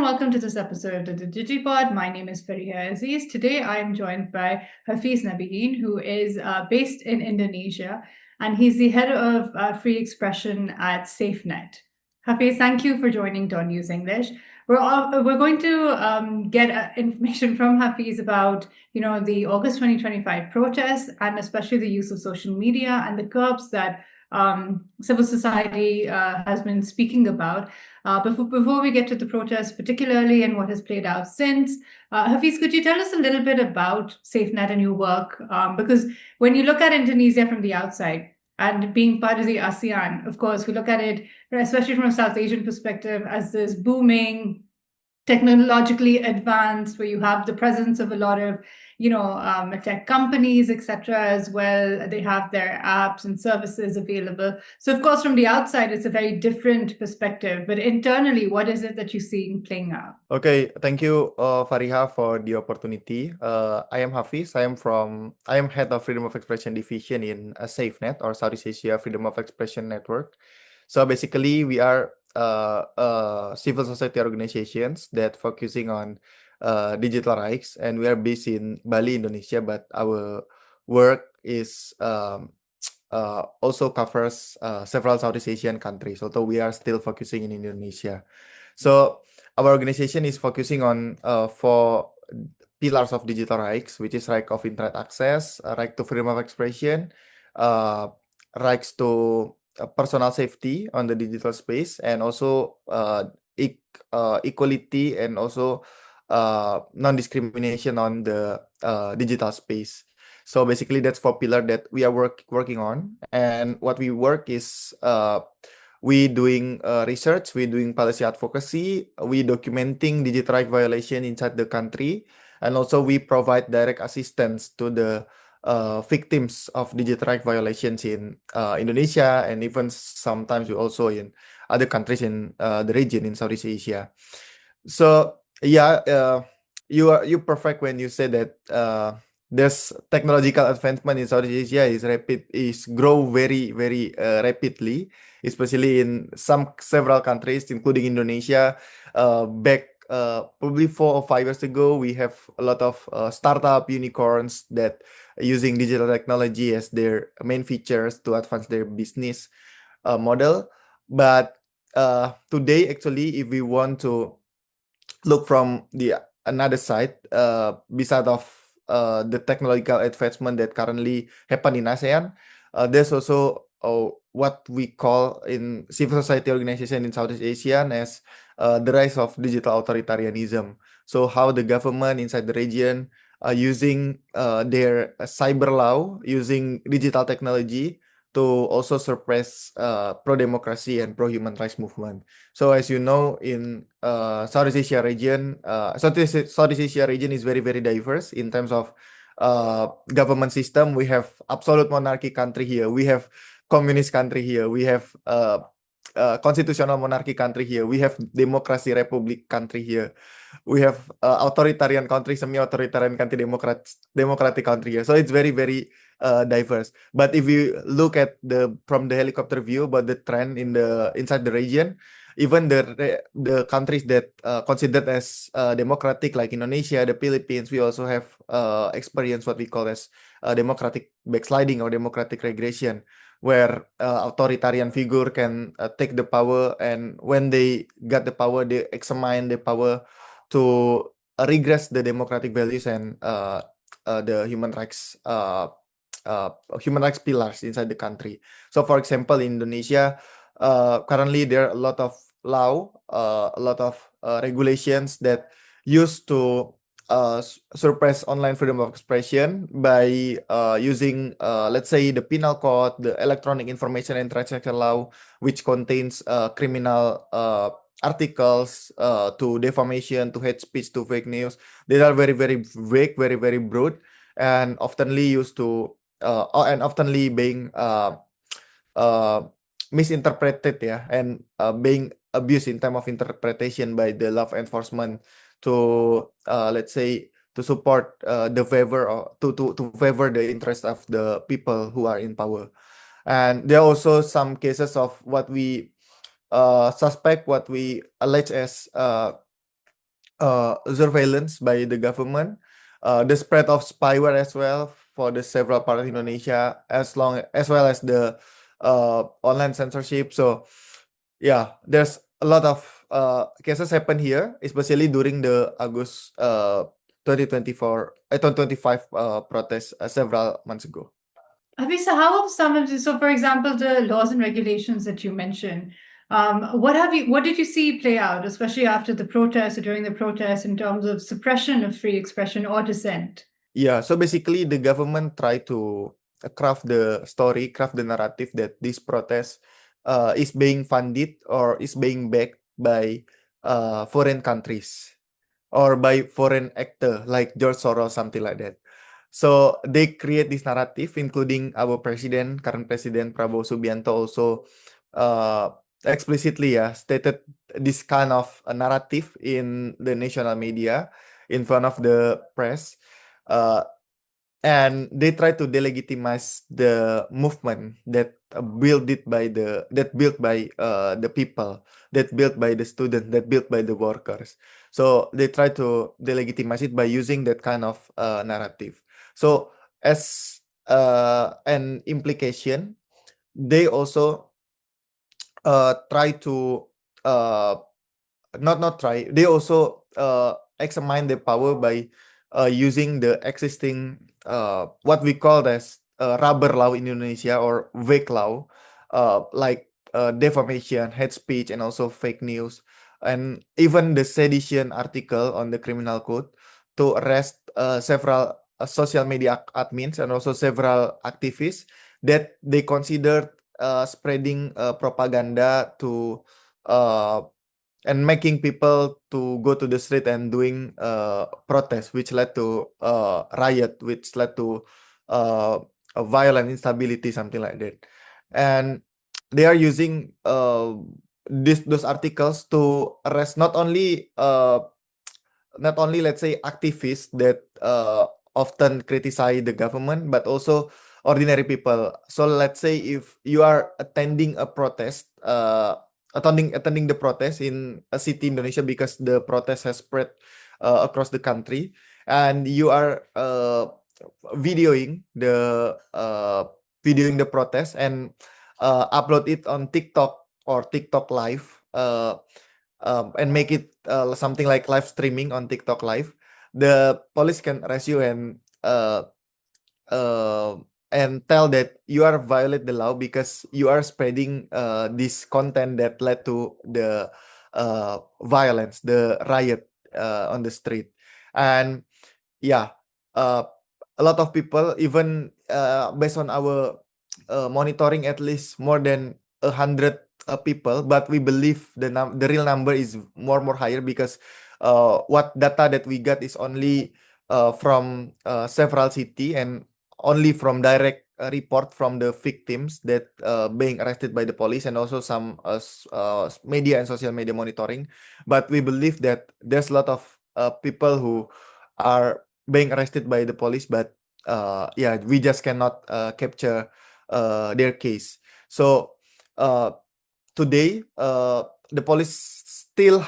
welcome to this episode of the DigiPod. My name is Fariha Aziz. Today I am joined by Hafiz Nabihin, who is based in Indonesia, and he's the head of free expression at SafeNet. Hafiz, thank you for joining Don't Use English. We're going to get information from Hafiz about the August 2025 protests and especially the use of social media and the curbs that civil society has been speaking about. Before we get to the protests, particularly and what has played out since, Hafiz, could you tell us a little bit about SafeNet and your work? Because when you look at Indonesia from the outside, and being part of the ASEAN, of course, we look at it, especially from a South Asian perspective, as this booming, technologically advanced, where you have the presence of a lot of tech companies, etc. as well. They have their apps and services available. So of course, from the outside, it's a very different perspective. But internally, what is it that you're seeing playing out? Okay, thank you, Fariha, for the opportunity. I am Hafiz. I am head of Freedom of Expression Division in SafeNet, or Southeast Asia Freedom of Expression Network. So basically, we are civil society organizations that focusing on digital rights, and we are based in Bali, Indonesia. But our work is also covers several Southeast Asian countries, although we are still focusing in Indonesia. So our organization is focusing on four pillars of digital rights, which is right of internet access, right to freedom of expression, rights to personal safety on the digital space, and also equality and also non-discrimination on the digital space. So basically, that's four pillar that we are working on, and what we work is we doing research, we doing policy advocacy, we documenting digital right violation inside the country, and also we provide direct assistance to the victims of digital right violations in Indonesia, and even sometimes we also in other countries in the region in Southeast Asia. So yeah, you perfect when you say that this technological advancement in Southeast Asia is grow very rapidly, especially in several countries, including Indonesia. Back probably 4 or 5 years ago, we have a lot of startup unicorns that are using digital technology as their main features to advance their business model. But today, actually, if we want to look from the another side, beside of the technological advancement that currently happen in ASEAN, there's also what we call in civil society organization in Southeast Asia as the rise of digital authoritarianism. So how the government inside the region are using their cyber law, using digital technology to also suppress pro-democracy and pro-human rights movement. So as you know, in Southeast Asia region, Southeast Asia region is very diverse in terms of government system. We have absolute monarchy country here. We have communist country here. We have constitutional monarchy country here. We have democracy republic country here. We have authoritarian country, semi-authoritarian country, democratic country here. So it's very diverse. But if you look at from the helicopter view about the trend inside the region, even the countries that considered as democratic, like Indonesia, the Philippines, we also have experienced what we call as democratic backsliding or democratic regression, where authoritarian figure can take the power, and when they got the power, they examine the power to regress the democratic values and the human rights pillars inside the country. So for example, in Indonesia, currently there are a lot of law, a lot of regulations that used to suppress online freedom of expression by using, let's say, the penal code, the electronic information and transaction law, which contains criminal articles to defamation, to hate speech, to fake news. They are very vague, very broad, and oftenly used to and oftenly being misinterpreted, and being abused in terms of interpretation by the law enforcement to let's say to support the favor, or to favor the interest of the people who are in power. And there are also some cases of what we suspect, what we allege as surveillance by the government, the spread of spyware as well for the several parts of Indonesia, as well as the online censorship. So yeah, there's a lot of cases happen here, especially during the August 2024, 2025 protest several months ago. Avisa, how have some of the, so for example, the laws and regulations that you mentioned, what did you see play out, especially after the protests or during the protests in terms of suppression of free expression or dissent? Yeah, so basically the government try to craft the story, craft the narrative that this protest is being funded or is being backed by foreign countries or by foreign actor like George Soros, something like that. So they create this narrative, including our president, current president Prabowo Subianto also uh, explicitly stated this kind of a narrative in the national media in front of the press. Uh, and they try to delegitimize the movement that built by the people, that built by the students, that built by the workers. So they try to delegitimize it by using that kind of narrative. So as an implication, they also try to uh, not try. They also examine the power by using the existing what we call as rubber law in Indonesia or vague law, like defamation, hate speech, and also fake news, and even the sedition article on the criminal code to arrest several social media admins and also several activists that they considered spreading propaganda to uh, and making people to go to the street and doing protest, which led to riot, which led to a violent instability, something like that. And they are using those articles to arrest not only let's say activists that often criticize the government, but also ordinary people. So let's say if you are attending a protest, attending the protest in a city in Indonesia because the protest has spread across the country, and you are videoing the protest and upload it on TikTok or TikTok Live. And make it something like live streaming on TikTok Live, the police can arrest you uh, and tell that you are violate the law because you are spreading this content that led to the violence, the riot on the street. And yeah, uh, a lot of people, even based on our monitoring, at least more than 100 people, but we believe the real number is more higher because what data that we got is only from several city and only from direct report from the victims that being arrested by the police and also some media and social media monitoring. But we believe that there's a lot of people who are being arrested by the police, but yeah, we just cannot capture their case. So today, the police still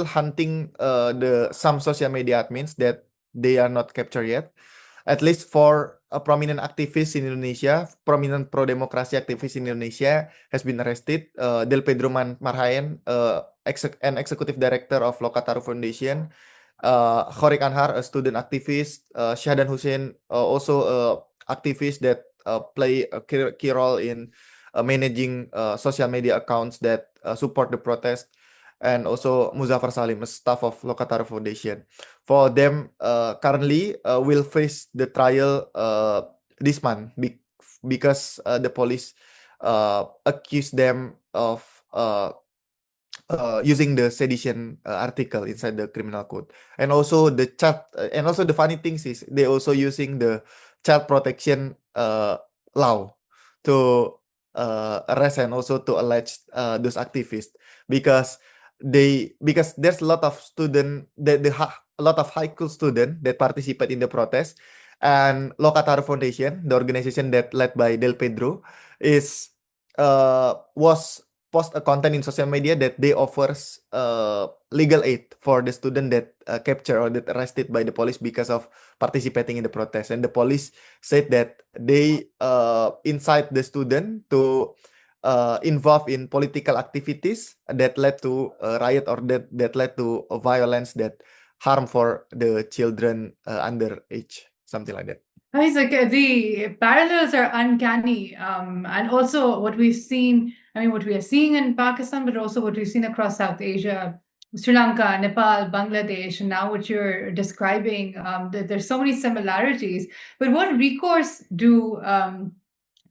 hunting the some social media admins that they are not captured yet. At least for a prominent activist in Indonesia, prominent pro-democracy activist in Indonesia has been arrested. Del Pedro Marhaen, an executive director of Lokataru Foundation, Khorik Anhar, a student activist, Syahdan Hussein, also a activist that play a key role in managing social media accounts that support the protest, and also Muzaffar Salim, a staff of Lokataru Foundation. For them, currently will face the trial this month because the police accuse them of using the sedition article inside the criminal code, and also and also the funny things is they also using the child protection law to arrest and also to allege those activists because there's a lot of a lot of high school student that participate in the protest, and Lokataru Foundation, the organization that led by Del Pedro, is was post a content in social media that they offers legal aid for the student that captured or that arrested by the police because of participating in the protest. And the police said that they incite the student to involve in political activities that led to a riot or that led to a violence that harm for the children under age, something like that. It's like the parallels are uncanny. And also what we've seen, I mean, what we are seeing in Pakistan, but also what we've seen across South Asia, Sri Lanka, Nepal, Bangladesh, and now what you're describing, there's so many similarities. But what recourse do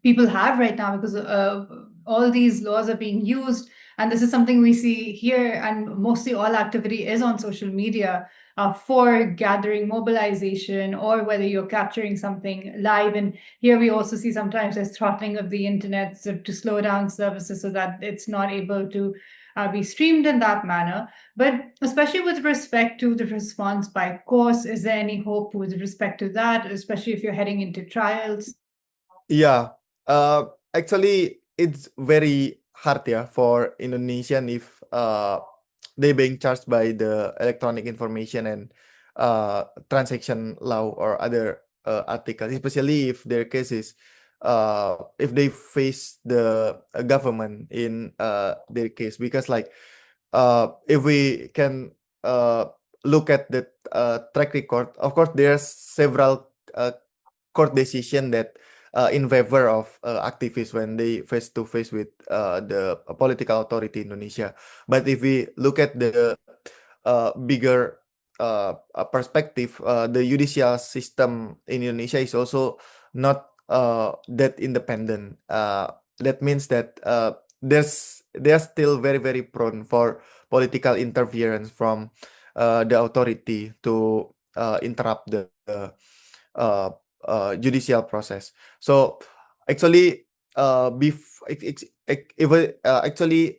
people have right now? Because all these laws are being used, and this is something we see here, and mostly all activity is on social media for gathering mobilization, or whether you're capturing something live. And here we also see sometimes there's throttling of the internet to slow down services so that it's not able to be streamed in that manner. But especially with respect to the response by courts, is there any hope with respect to that, especially if you're heading into trials? Yeah, actually, it's very hard, yeah, for Indonesian if they being charged by the electronic information and transaction law or other articles, especially if their cases, if they face the government in their case, because like if we can look at the track record, of course, there's several court decision that in favor of activists when they face to face with the political authority in Indonesia. But if we look at the bigger perspective, the judicial system in Indonesia is also not that independent. That means that they're still very prone for political interference from the authority to interrupt the uh, judicial process. So actually, actually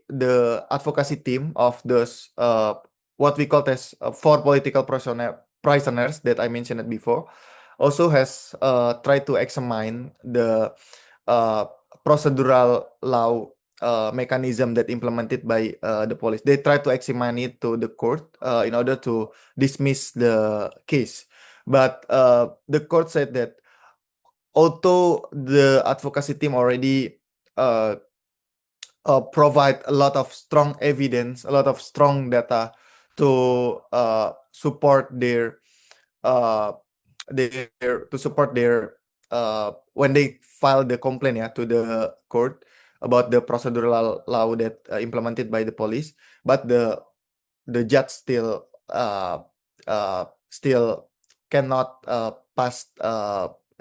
the advocacy team of those what we call as four political prisoners that I mentioned it before also has tried to examine the uh, procedural law mechanism that implemented by the police. They try to examine it to the court in order to dismiss the case. But the court said that although the advocacy team already uh, provide a lot of strong evidence, a lot of strong data to support uh, their when they file the complaint, yeah, to the court about the procedural law that implemented by the police, but the judge still cannot pass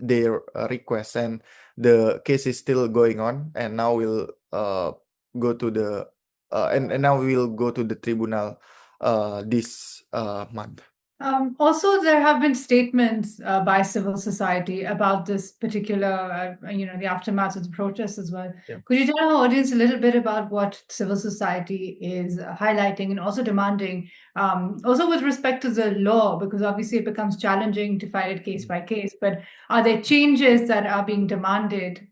their request, and the case is still going on, and now we'll go to the and now we'll go to the tribunal this month. Also, there have been statements by civil society about this particular, the aftermath of the protests as well. Yeah. Could you tell our audience a little bit about what civil society is highlighting and also demanding, also with respect to the law, because obviously it becomes challenging to fight it case by case, but are there changes that are being demanded?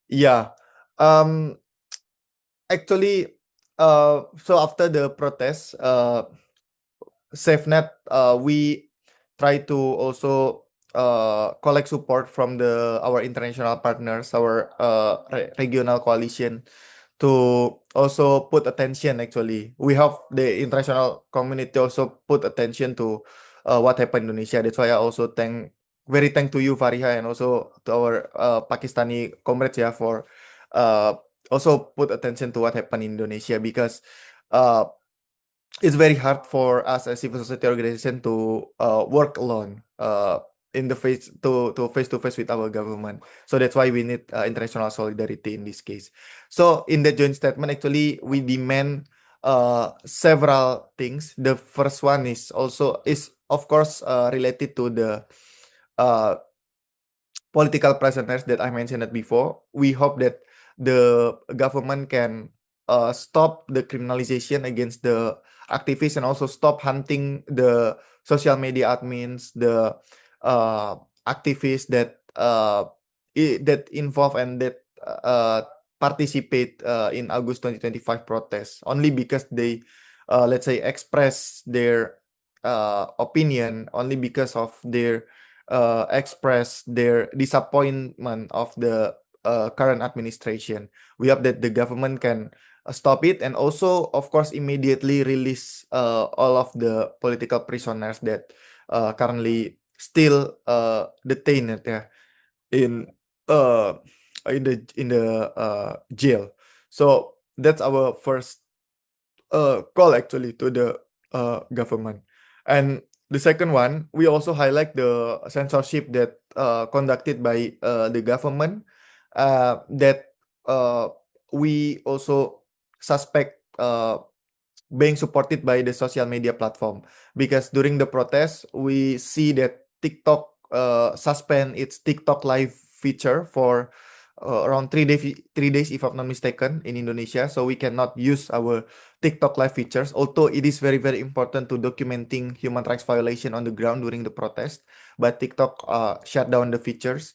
Yeah. Actually, so after the protest, SafeNet, we try to also collect support from our international partners, our regional coalition, to also put attention. Actually, we have the international community also put attention to what happened in Indonesia. That's why I also very thank to you, Fariha, and also to our Pakistani comrades, yeah, for also put attention to what happened in Indonesia, because it's very hard for us as civil society organization to work alone in the face to face with our government. So that's why we need international solidarity in this case. So in the joint statement, actually, we demand several things. The first one is of course related to the uh, political prisoners that I mentioned it before. We hope that the government can stop the criminalization against the activists and also stop hunting the social media admins, the activists that that involve and that participate in August 2025 protests only because they, let's say, express their opinion, only because of their express their disappointment of the current administration. We hope that the government can stop it, and also, of course, immediately release all of the political prisoners that currently still detained, yeah, in uh in the jail. So that's our first call actually to the government. And the second one, we also highlight the censorship that conducted by the government, that uh, we also suspect being supported by the social media platform, because during the protest we see that TikTok suspend its TikTok live feature for around 3 days if I'm not mistaken in Indonesia, so we cannot use our TikTok live features, although it is very very important to documenting human rights violation on the ground during the protest, but TikTok shut down the features.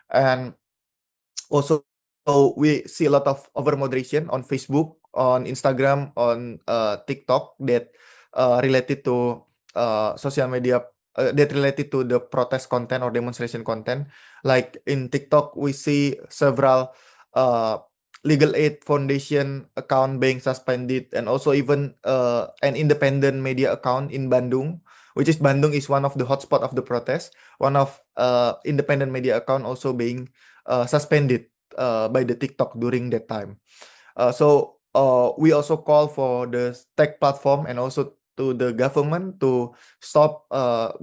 And also, we see a lot of over moderation on Facebook, on Instagram, on TikTok, that related to social media, that related to the protest content or demonstration content. Like in TikTok, we see several uh, legal aid foundation account being suspended, and also even an independent media account in Bandung, which is Bandung is one of the hotspot of the protest. One of independent media account also being suspended by the TikTok during that time. So we also call for the tech platform and also to the government to stop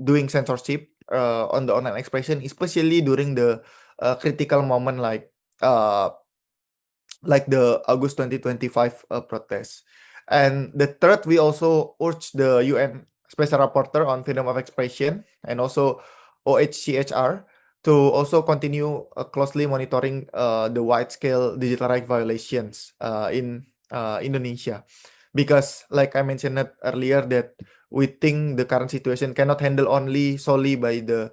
doing censorship on the online expression, especially during the critical moment uh, like the August 2025 protests. And the third, we also urge the UN Special Rapporteur on Freedom of Expression and also OHCHR to also continue closely monitoring the wide-scale digital rights violations in Indonesia. Because, like I mentioned earlier, that we think the current situation cannot handle only solely by the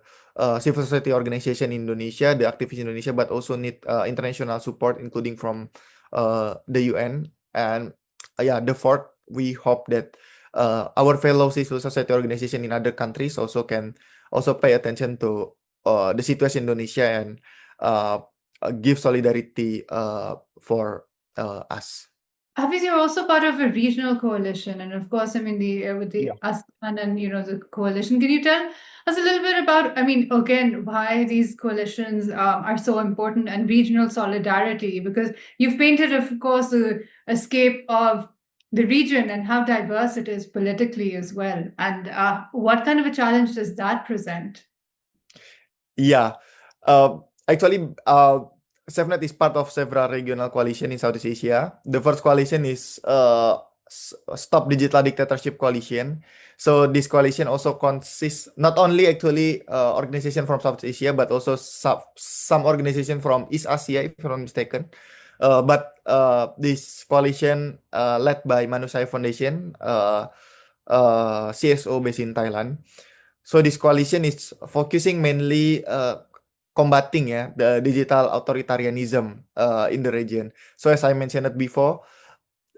civil society organization in Indonesia, the activists in Indonesia, but also need international support, including from the UN. And yeah, the fourth, we hope that our fellow civil society organization in other countries also can also pay attention to the situation in Indonesia and uh, give solidarity for us. Hafiz, you're also part of a regional coalition, and of course, I mean the with the Yeah. ASEAN and the coalition. Can you tell us a little bit about, I mean, again, why these coalitions are so important and regional solidarity? Because you've painted, of course, the escape of the region and how diverse it is politically as well. And what kind of a challenge does that present? Yeah, actually, SafeNet is part of several regional coalition in Southeast Asia. The first coalition is Stop Digital Dictatorship Coalition. So this coalition also consists not only actually organization from Southeast Asia, but also some organization from East Asia, if I'm not mistaken. But this coalition led by Manusaya Foundation, CSO based in Thailand. So this coalition is focusing mainly combating, yeah, the digital authoritarianism in the region. So as I mentioned it before,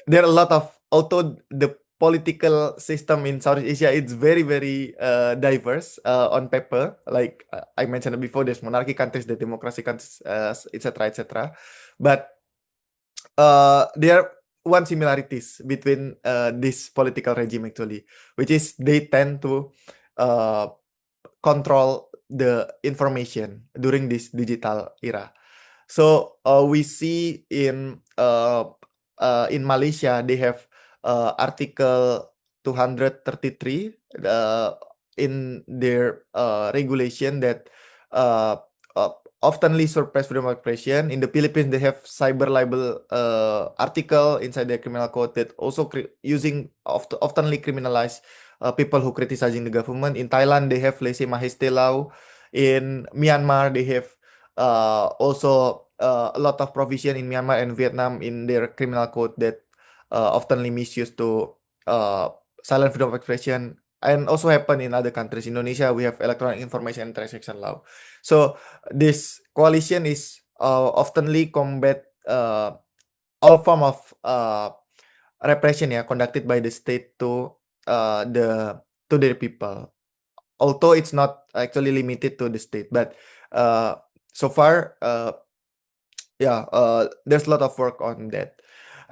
there are a lot of, although the political system in Southeast Asia it's very very diverse on paper. Like I mentioned it before, there's monarchy countries, the democracy countries, etc. etc. But there are one similarities between this political regime actually, which is they tend to uh, control the information during this digital era. So we see in Malaysia they have Article 233 in their regulation that uh, uh, oftenly suppress freedom of expression. In the Philippines, they have cyber libel article inside their criminal code that also oftenly criminalize people who criticizing the government. In Thailand, they have lese majeste law. In Myanmar, they have also a lot of provision in Myanmar and Vietnam in their criminal code that oftenly misused to silent freedom of expression, and also happen in other countries. Indonesia, we have electronic information and transaction law. So this coalition is oftenly combat all form of repression conducted by the state the to their people. Although it's not actually limited to the state, but so far, there's a lot of work on that.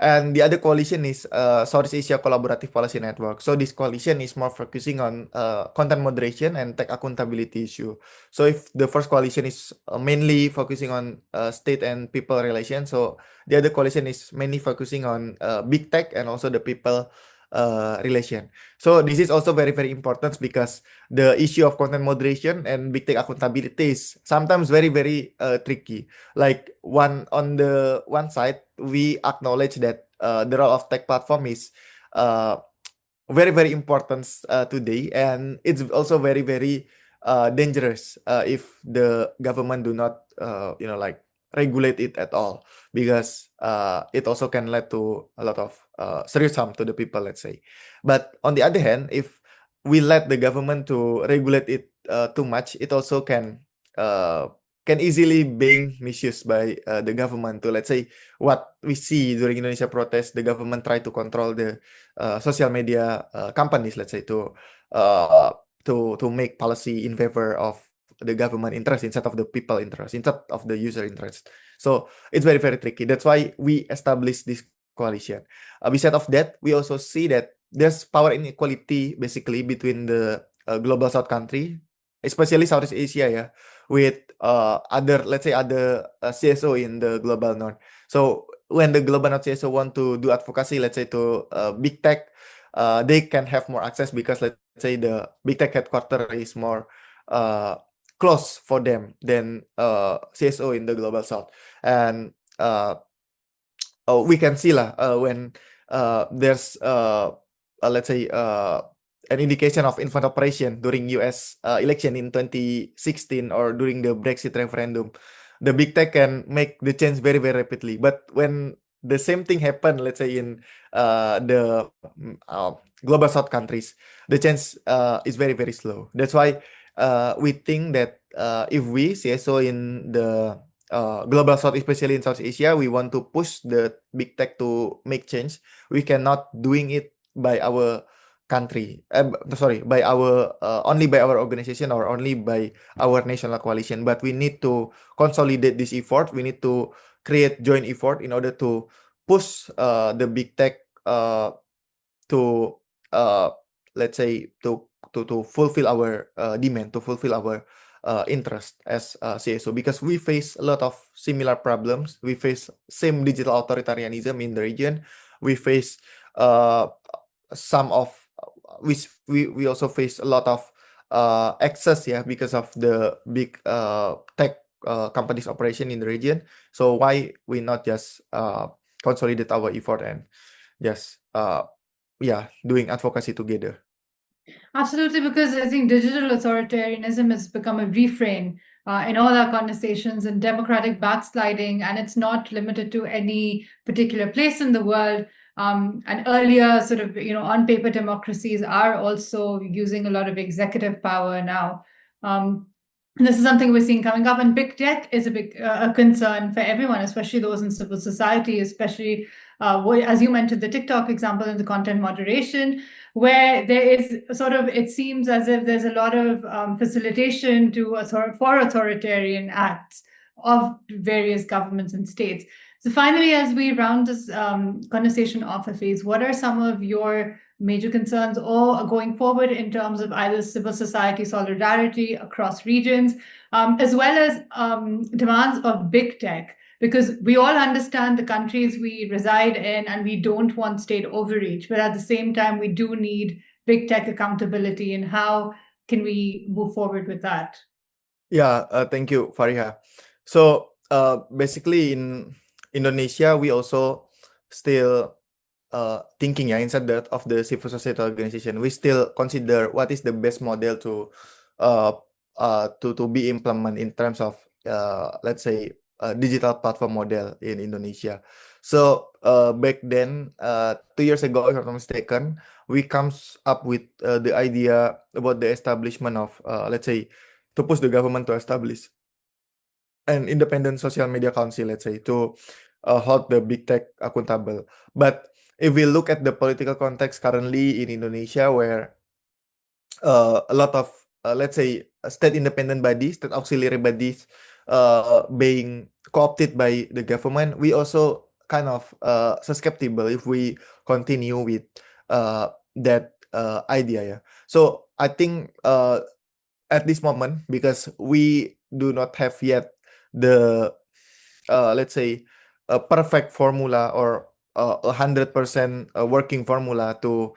And the other coalition is Southeast Asia Collaborative Policy Network. So this coalition is more focusing on content moderation and tech accountability issue. So if the first coalition is mainly focusing on state and people relations, so the other coalition is mainly focusing on big tech and also the people relation. So this is also very, very important because the issue of content moderation and big tech accountability is sometimes very, very tricky. Like on the one side, we acknowledge that the role of tech platform is uh, very, very important today, and it's also very, very dangerous if the government do not like regulate it at all, because it also can lead to a lot of serious harm to the people, let's say. But on the other hand, if we let the government to regulate it too much, it also can easily being misused by the government to, let's say, what we see during Indonesia protests, the government try to control the social media companies, let's say, uh, to make policy in favor of the government interest instead of the people interest, instead of the user interest. So it's very, very tricky. That's why we established this coalition. Besides of that, we also see that there's power inequality basically between the global South country, especially Southeast Asia, with other, let's say, other CSO in the global North. So when the global North CSO want to do advocacy, let's say, to big tech, they can have more access because, let's say, the big tech headquarter is more uh, close for them than CSO in the global South. And we can see lah when there's let's say an indication of infant operation during US election in 2016 or during the Brexit referendum, the big tech can make the change very, very rapidly. But when the same thing happen, let's say, in the global South countries, the change is very, very slow. That's why we think that if we CSO in the global South, especially in South Asia, we want to push the big tech to make change. We cannot doing it by our country. Sorry, by our only by our organization or only by our national coalition. But we need to consolidate this effort. We need to create joint effort in order to push the big tech to uh, let's say, to fulfill our demand, to fulfill our interest as CSO, because we face a lot of similar problems. We face same digital authoritarianism in the region. We face some of we also face a lot of access, because of the big tech companies operation in the region. So why we not just consolidate our effort and just doing advocacy together? Absolutely, because I think digital authoritarianism has become a refrain in all our conversations and democratic backsliding, and it's not limited to any particular place in the world. And earlier, sort of, on paper democracies are also using a lot of executive power now. This is something we're seeing coming up, and big tech is a big a concern for everyone, especially those in civil society, especially as you mentioned, the TikTok example in the content moderation, where there is sort of, it seems as if there's a lot of facilitation for authoritarian acts of various governments and states. So finally, as we round this conversation off, Hafiz, what are some of your major concerns or going forward in terms of either civil society solidarity across regions, as well as demands of big tech? Because we all understand the countries we reside in and we don't want state overreach, but at the same time, we do need big tech accountability. And how can we move forward with that? Yeah, thank you, Fariha. So basically in Indonesia, we also still thinking, inside that of the civil society organization, we still consider what is the best model uh, to be implemented in terms of let's say digital platform model in Indonesia. So back then, 2 years ago, if I'm not mistaken, we comes up with the idea about the establishment of let's say, to push the government to establish an independent social media council, let's say, to hold the big tech accountable. But if we look at the political context currently in Indonesia, where a lot of let's say state independent bodies, state auxiliary bodies being co-opted by the government, we also kind of susceptible if we continue with that idea. Yeah. So I think at this moment, because we do not have yet the let's say a perfect formula or 100% working formula to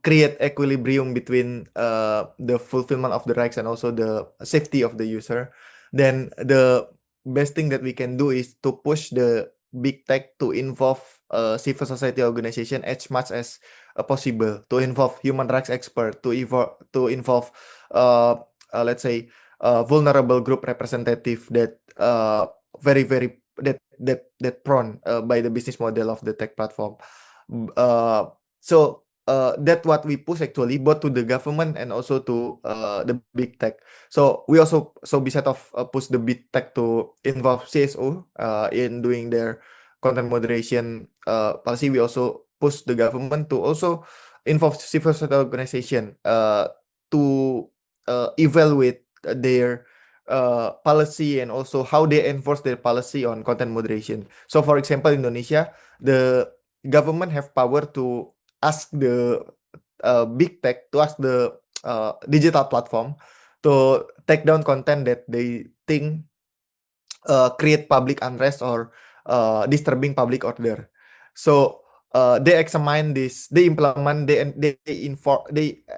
create equilibrium between the fulfillment of the rights and also the safety of the user, then the best thing that we can do is to push the big tech to involve civil society organization as much as possible, to involve human rights expert, to involve let's say vulnerable group representative that very that prone by the business model of the tech platform. So that what we push actually both to the government and also to the big tech. So we also besides of push the big tech to involve CSO in doing their content moderation policy, we also push the government to also involve civil society organization to evaluate their policy and also how they enforce their policy on content moderation. So, for example, Indonesia, the government have power to ask the big tech, to ask the digital platform to take down content that they think create public unrest or disturbing public order. So they examine this, they implement, they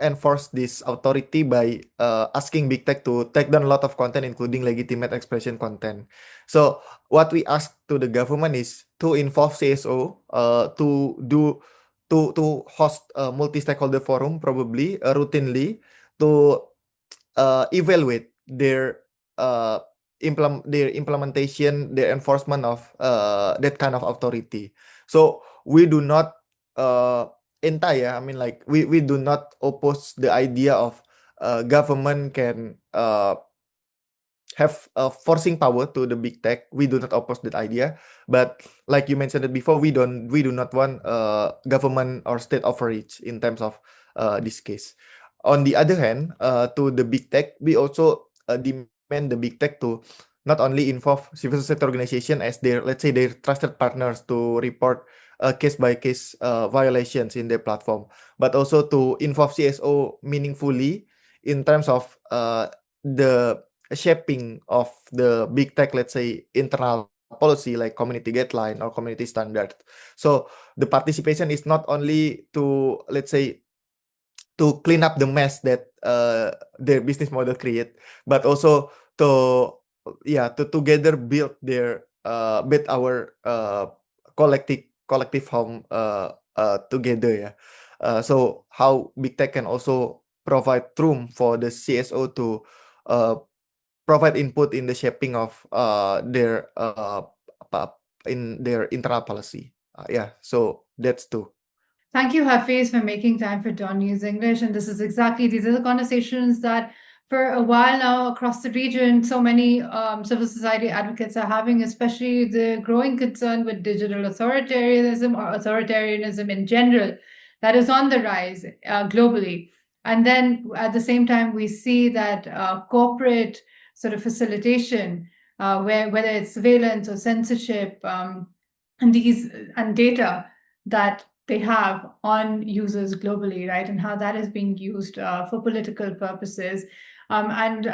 enforce this authority by asking big tech to take down a lot of content, including legitimate expression content. So what we ask to the government is to involve CSO to host a multi-stakeholder forum, probably routinely, to evaluate uh, their implementation, their enforcement of that kind of authority. So we do not entire. I mean, like we do not oppose the idea of government can have a forcing power to the big tech. We do not oppose that idea, but like you mentioned it before, we do not want government or state overreach in terms of this case. On the other hand, to the big tech, we also demand the big tech to not only involve civil society organization as their, let's say, their trusted partners to report case by case violations in their platform, but also to involve CSO meaningfully in terms of the shaping of the big tech, let's say, internal policy like community guideline or community standard. So the participation is not only to, let's say, to clean up the mess that their business model create, but also to to together build our collective home together. So how big tech can also provide room for the CSO to uh, provide input in the shaping of their in their internal policy. So that's two. Thank you, Hafiz, for making time for Dawn News English. And these are the conversations that for a while now across the region, so many civil society advocates are having, especially the growing concern with digital authoritarianism or authoritarianism in general that is on the rise globally. And then at the same time, we see that corporate sort of facilitation, whether it's surveillance or censorship, and data that they have on users globally, right? And how that is being used for political purposes. And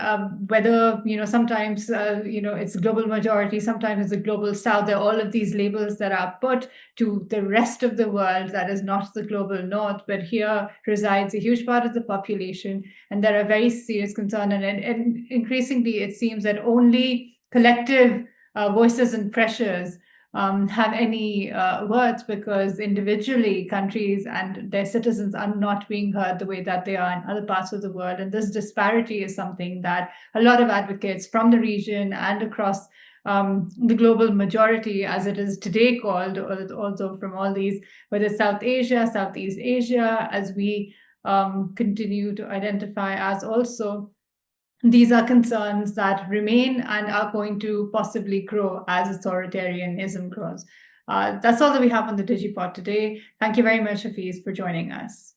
whether, sometimes, it's global majority, sometimes it's a global south. There are all of these labels that are put to the rest of the world that is not the global north, but here resides a huge part of the population. And there are very serious concerns. And increasingly, it seems that only collective voices and pressures have any words, because individually countries and their citizens are not being heard the way that they are in other parts of the world. And this disparity is something that a lot of advocates from the region and across the global majority, as it is today called, also from all these, whether it's South Asia, Southeast Asia, as we continue to identify as also these are concerns that remain and are going to possibly grow as authoritarianism grows. That's all that we have on the DigiPod today. Thank you very much, Hafiz, for joining us.